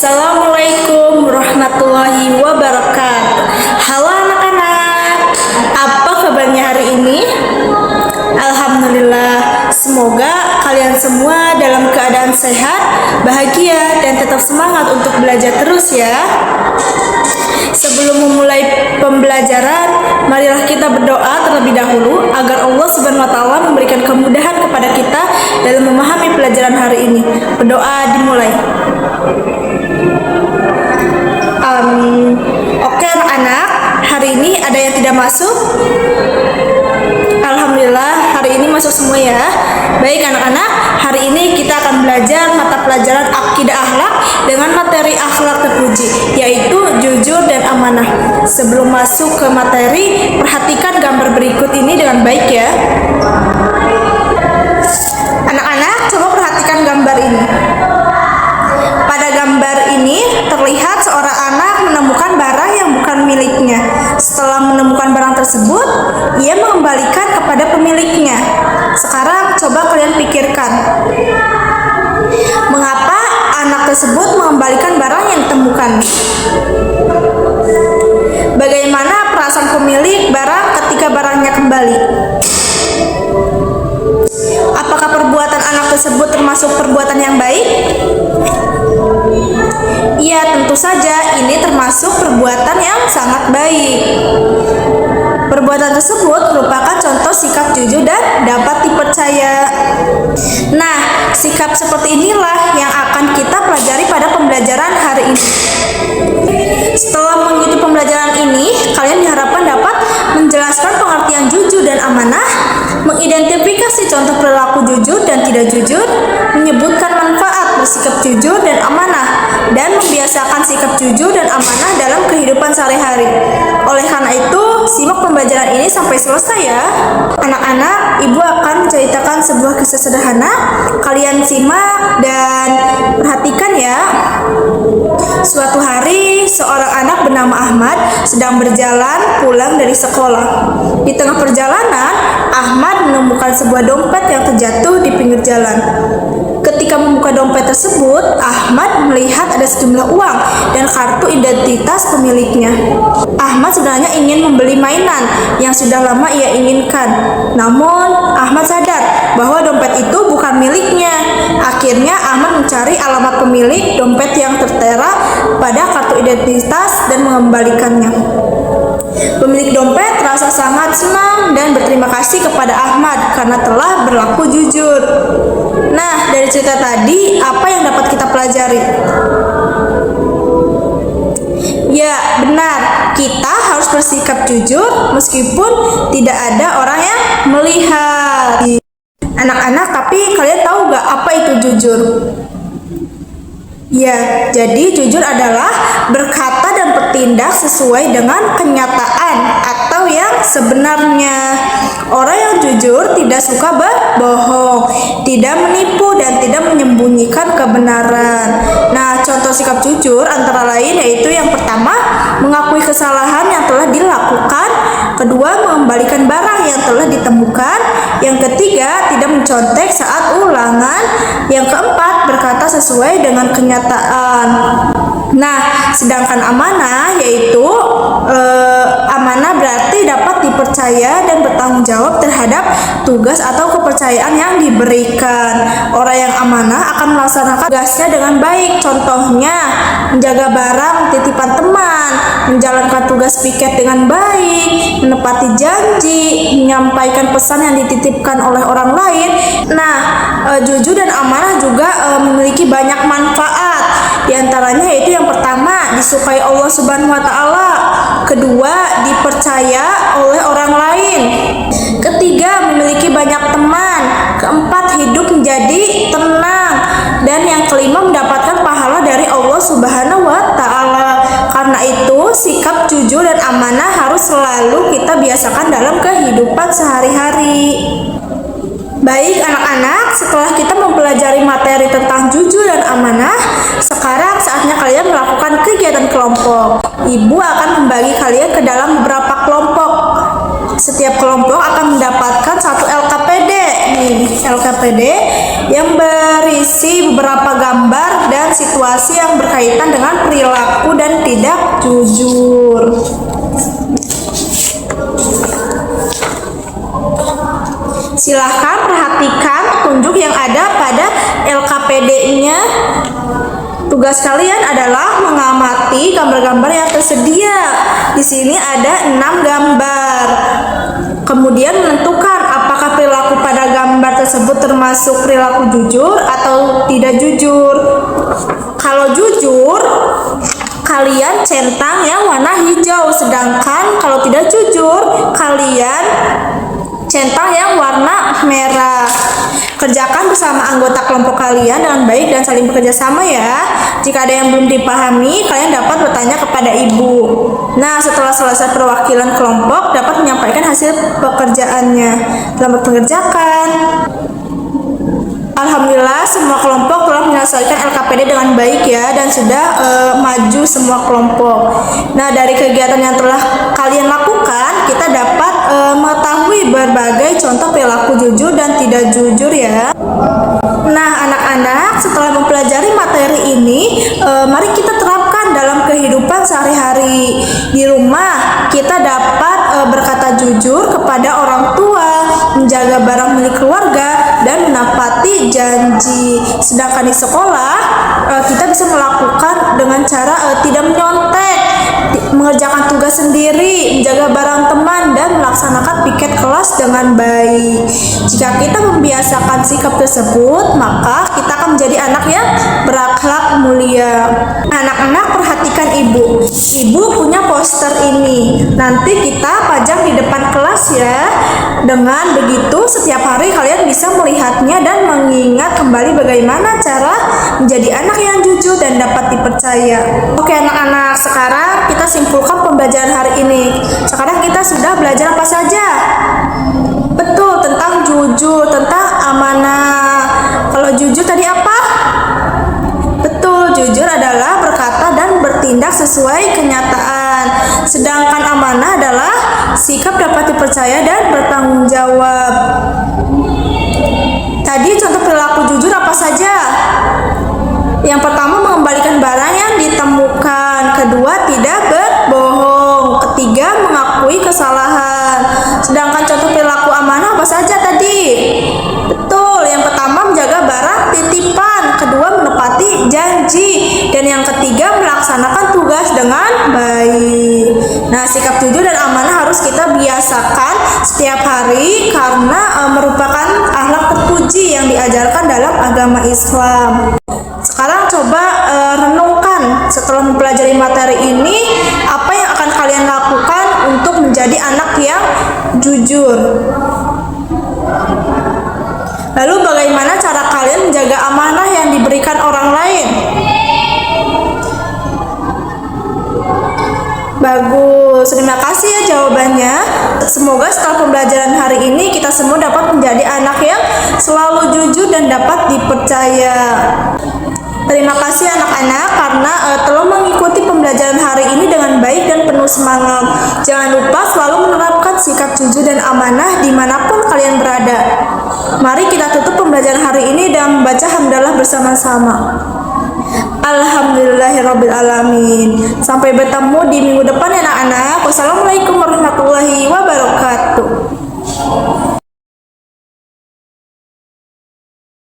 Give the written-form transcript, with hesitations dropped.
Assalamualaikum warahmatullahi wabarakatuh. Halo anak-anak, apa kabarnya hari ini? Alhamdulillah, semoga kalian semua dalam keadaan sehat, bahagia, dan tetap semangat untuk belajar terus ya. Sebelum memulai pembelajaran, marilah kita berdoa terlebih dahulu agar Allah Subhanahu wa taala memberikan kemudahan kepada kita dalam memahami pelajaran hari ini. Berdoa dimulai. Oke anak-anak, hari ini ada yang tidak masuk? Alhamdulillah, hari ini masuk semua ya. Baik anak-anak, hari ini kita akan belajar mata pelajaran akidah akhlak dengan materi akhlak terpuji, yaitu jujur dan amanah. Sebelum masuk ke materi, perhatikan gambar berikut ini dengan baik ya. Anak-anak, coba perhatikan gambar ini. Pada gambar ini terlihat seorang anak menemukan barang yang bukan miliknya. Setelah menemukan barang tersebut, ia mengembalikan kepada pemiliknya. Sekarang coba kalian pikirkan, mengapa anak tersebut mengembalikan barang yang ditemukan? Bagaimana perasaan pemilik barang ketika barangnya kembali? Apakah perbuatan anak tersebut termasuk perbuatan yang baik? Iya, tentu saja ini termasuk perbuatan yang sangat baik. Perbuatan tersebut merupakan contoh sikap jujur dan dapat dipercaya. Nah, sikap seperti inilah yang akan kita pelajari pada pembelajaran hari ini. Setelah mengikuti pembelajaran ini, kalian diharapkan dapat menjelaskan pengertian jujur dan amanah, mengidentifikasi contoh perilaku jujur dan tidak jujur, menyebutkan manfaat bersikap jujur dan amanah, dan membiasakan sikap jujur dan amanah dalam kehidupan sehari-hari. Oleh karena itu, simak pembelajaran ini sampai selesai ya. Anak-anak, ibu akan menceritakan sebuah kisah sederhana. Kalian simak dan perhatikan ya. Suatu hari, seorang anak bernama Ahmad sedang berjalan pulang dari sekolah. Di tengah perjalanan, Ahmad menemukan sebuah dompet yang terjatuh di pinggir jalan. Ketika membuka dompet tersebut, Ahmad melihat ada sejumlah uang dan kartu identitas pemiliknya. Ahmad sebenarnya ingin membeli mainan yang sudah lama ia inginkan. Namun, Ahmad sadar bahwa dompet itu bukan miliknya. Akhirnya, Ahmad mencari alamat pemilik dompet yang tertera pada kartu identitas dan mengembalikannya. Pemilik dompet terasa sangat senang dan berterima kasih kepada Ahmad karena telah berlaku jujur. Nah, dari cerita tadi, apa yang dapat kita pelajari? Ya, benar. Kita harus bersikap jujur meskipun tidak ada orang yang melihat. Anak-anak, tapi kalian tahu gak apa itu jujur? Ya, jadi jujur adalah berkata dan bertindak sesuai dengan kenyataan atau yang sebenarnya. Orang yang jujur tidak suka berbohong, tidak menipu dan tidak menyembunyikan kebenaran. Nah, contoh sikap jujur antara lain yaitu yang pertama, mengakui kesalahan yang telah dilakukan, kedua, mengembalikan barang yang telah ditemukan, yang ketiga, tidak mencontek saat ulangan, yang keempat, berkata sesuai dengan kenyataan. Nah, sedangkan amanah yaitu amanah berarti dapat dipercaya dan bertanggung jawab terhadap tugas atau kepercayaan yang diberikan. Orang yang amanah akan melaksanakan tugasnya dengan baik. Contohnya, menjaga barang titipan teman, menjalankan tugas piket dengan baik, menepati janji, menyampaikan pesan yang dititipkan oleh orang lain. Nah, jujur dan amanah juga memiliki banyak manfaat. Di antaranya yaitu yang pertama, disukai Allah Subhanahu wa taala. Kedua, dipercaya oleh orang lain. Ketiga, memiliki banyak teman. Keempat, hidup menjadi tenang. Dan yang kelima, mendapatkan pahala dari Allah Subhanahu wa taala. Karena itu, sikap jujur dan amanah harus selalu kita biasakan dalam kehidupan sehari-hari. Baik anak-anak, setelah kita mempelajari materi tentang jujur dan amanah, sekarang saatnya kalian melakukan kegiatan kelompok. Ibu akan membagi kalian ke dalam beberapa kelompok. Setiap kelompok akan mendapatkan satu LKPD. Nih, LKPD yang berisi beberapa gambar dan situasi yang berkaitan dengan perilaku dan tidak jujur. Silahkan perhatikan petunjuk yang ada pada LKPD-nya. Tugas kalian adalah mengamati gambar-gambar yang tersedia. Di sini ada 6 gambar. Kemudian menentukan apakah perilaku pada gambar tersebut termasuk perilaku jujur atau tidak jujur. Kalau jujur, kalian centang yang warna hijau, sedangkan kalau tidak jujur, kalian centang yang warna merah. Kerjakan bersama anggota kelompok kalian dengan baik dan saling bekerja sama ya. Jika ada yang belum dipahami, kalian dapat bertanya kepada ibu. Nah, setelah selesai perwakilan kelompok dapat menyampaikan hasil pekerjaannya. Selamat mengerjakan. Alhamdulillah semua kelompok telah menyelesaikan LKPD dengan baik ya, dan sudah maju semua kelompok. Nah, dari kegiatan yang telah kalian lakukan, kita dapat mengetahui berbagai contoh perilaku jujur dan tidak jujur ya. Nah, anak-anak, setelah mempelajari materi ini, mari kita terapkan dalam kehidupan sehari-hari. Di rumah, kita dapat berkata jujur kepada orang tua, menjaga barang milik keluarga, dan menepati janji. Sedangkan di sekolah, kita bisa melakukan dengan cara tidak menyontek, mengerjakan tugas sendiri, menjaga barang teman, dan melaksanakan piket kelas dengan baik. Jika kita membiasakan sikap tersebut, maka kita akan menjadi anak yang berakhlak mulia. Anak-anak, perhatikan ibu. Ibu punya poster ini. Nanti kita pajang di depan kelas ya. Dengan begitu, setiap hari kalian bisa melihatnya dan mengingat kembali bagaimana cara menjadi anak yang jujur dan dapat dipercaya. Oke anak-anak, sekarang kita simpulkan pembelajaran hari ini. Sekarang kita sudah belajar apa saja? Betul, tentang jujur, tentang amanah. Kalau jujur tadi apa? Betul, jujur adalah berkata dan bertindak sesuai kenyataan. Sedangkan amanah adalah sikap dapat dipercaya dan bertanggung jawab. Tadi contoh perilaku jujur apa saja? Yang pertama, mengembalikan barang yang ditemukan. Kedua, tidak berbohong. Ketiga, mengakui kesalahan. Sedangkan contoh perilaku amanah apa saja tadi? Betul, yang pertama menjaga barang titipan, kedua menepati janji, dan yang ketiga melaksanakan tugas dengan baik. Nah, sikap jujur dan amanah harus kita biasakan setiap hari karena merupakan akhlak terpuji yang diajarkan dalam agama Islam. Sekarang coba renungkan setelah mempelajari materi ini, apa yang akan kalian lakukan untuk menjadi anak yang jujur. Lalu bagaimana cara kalian menjaga amanah yang diberikan orang lain? Bagus, terima kasih ya jawabannya. Semoga setelah pembelajaran hari ini kita semua dapat menjadi anak yang selalu jujur dan dapat dipercaya. Terima kasih anak-anak karena telah mengikuti pembelajaran hari ini dengan baik dan penuh semangat. Jangan lupa selalu menerapkan sikap jujur dan amanah dimanapun kalian berada. Mari kita tutup pembelajaran hari ini dengan membaca hamdalah bersama-sama. Alhamdulillahirrabbilalamin. Sampai bertemu di minggu depan ya anak-anak. Wassalamualaikum warahmatullahi wabarakatuh.